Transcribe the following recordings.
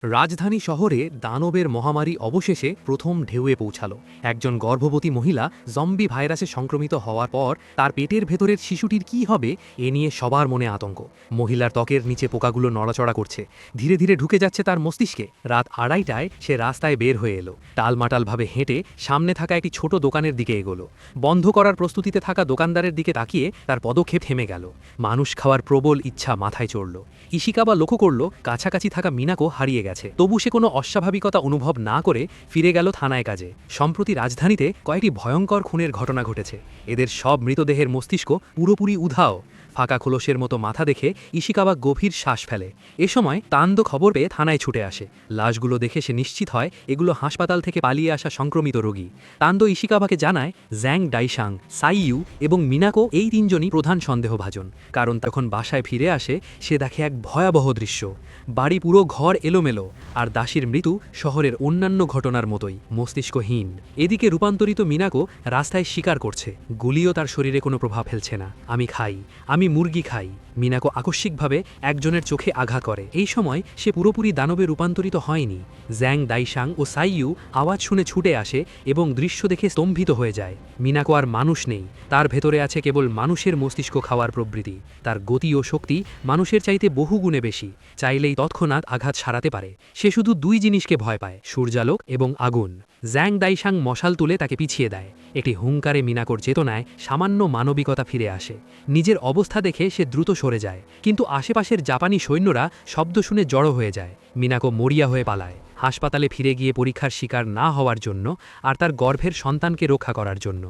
রাজধানী শহরে দানবের মহামারী অবশেষে প্রথম ঢেউয়ে পৌঁছালো। একজন গর্ভবতী মহিলা জম্বি ভাইরাসে সংক্রমিত হওয়ার পর তার পেটের ভেতরের শিশুটির কি হবে এ নিয়ে সবার মনে আতঙ্ক। মহিলার ত্বকের নিচে পোকাগুলো নড়াচড়া করছে, ধীরে ধীরে ঢুকে যাচ্ছে তার মস্তিষ্কে। রাত 2:30টায় সে রাস্তায় বের হয়ে এলো, টালমাটালভাবে হেঁটে সামনে থাকা একটি ছোট দোকানের দিকে এগোলো। বন্ধ করার প্রস্তুতিতে থাকা দোকানদারের দিকে তাকিয়ে তার পদক্ষেপ থেমে গেল। মানুষ খাওয়ার প্রবল ইচ্ছা মাথায় চড়ল। ইশিকাবা লক্ষ্য করল কাছাকাছি থাকা মিনাকো হারিয়ে গেছে, তবু সে কোনো অস্বাভাবিকতা অনুভব না করে ফিরে গেল থানায় কাজে। সম্প্রতি রাজধানীতে কয়েকটি ভয়ঙ্কর খুনের ঘটনা ঘটেছে। এদের সব মৃতদেহের মস্তিষ্ক পুরোপুরি উধাও। ফাঁকা খোলসের মতো মাথা দেখে ইশিকাবা গভীর শ্বাস ফেলে। এ সময় তান্দো খবর পেয়ে থানায় ছুটে আসে। লাশগুলো দেখে সে নিশ্চিত হয় এগুলো হাসপাতাল থেকে পালিয়ে আসা সংক্রমিত রোগী। তান্দো ইশিকাবাকে জানায় জ্যাং ডাইশাং, সাইইউ এবং মিনাকো এই তিনজনই প্রধান সন্দেহভাজন। কারণ তখন বাসায় ফিরে আসে সে দেখে এক ভয়াবহ দৃশ্য। বাড়ি পুরো ঘর এলোমেলো, আর দাসীর মৃত্যু শহরের অন্যান্য ঘটনার মতোই মস্তিষ্কহীন। এদিকে রূপান্তরিত মিনাকো রাস্তায় শিকার করছে, গুলিও তার শরীরে কোনো প্রভাব ফেলছে না। আমি মুরগি খাই। মিনাকো আকস্মিকভাবে একজনের চোখে আঘাত করে। এই সময় সে পুরোপুরি দানবে রূপান্তরিত হয়নি। জ্যাং দাইশাং ও সাইইউ আওয়াজ শুনে ছুটে আসে এবং দৃশ্য দেখে স্তম্ভিত হয়ে যায়। মিনাকো আর মানুষ নেই, তার ভেতরে আছে কেবল মানুষের মস্তিষ্ক খাওয়ার প্রবৃত্তি। তার গতি ও শক্তি মানুষের চাইতে বহুগুণে বেশি, চাইলেই তৎক্ষণাৎ আঘাত সারাতে পারে। সে শুধু দুই জিনিসকে ভয় পায়, সূর্যালোক এবং আগুন। জ্যাং দাইশাং মশাল তুলে তাকে পিছিয়ে দেয়। একটি হুঙ্কারে মিনাকোর চেতনায় সামান্য মানবিকতা ফিরে আসে। নিজের অবস্থা দেখে সে দ্রুত সরে যায়, কিন্তু আশেপাশের জাপানি সৈন্যরা শব্দ শুনে জড়ো হয়ে যায়। মিনাকো মরিয়া হয়ে পালায়, হাসপাতালে ফিরে গিয়ে পরীক্ষার শিকার না হওয়ার জন্য আর তার গর্ভের সন্তানকে রক্ষা করার জন্য।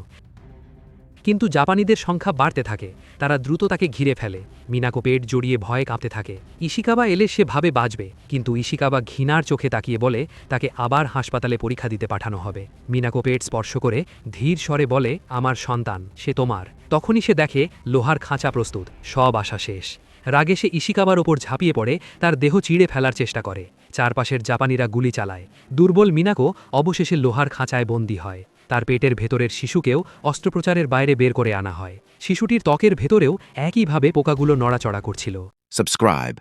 কিন্তু জাপানিদের সংখ্যা বাড়তে থাকে, তারা দ্রুত তাকে ঘিরে ফেলে। মিনাকো পেট জড়িয়ে ভয়ে কাঁপতে থাকে। ইশিকাবা এলে সে ভাবে বাঁচবে, কিন্তু ইশিকাবা ঘৃণার চোখে তাকিয়ে বলে তাকে আবার হাসপাতালে পরীক্ষা দিতে পাঠানো হবে। মিনাকো পেট স্পর্শ করে ধীর স্বরে বলে, আমার সন্তান, সে তোমার। তখনই সে দেখে লোহার খাঁচা প্রস্তুত, সব আশা শেষ। রাগে সে ইশিকাবার ওপর ঝাঁপিয়ে পড়ে, তার দেহ চিড়ে ফেলার চেষ্টা করে। চারপাশের জাপানিরা গুলি চালায়। দুর্বল মিনাকো অবশেষে লোহার খাঁচায় বন্দী হয়। তার পেটের ভেতরের শিশুকেও অস্ত্রোপচারের বাইরে বের করে আনা হয়। শিশুটির ত্বকের ভেতরেও একইভাবে পোকাগুলো নড়াচড়া করছিল। Subscribe.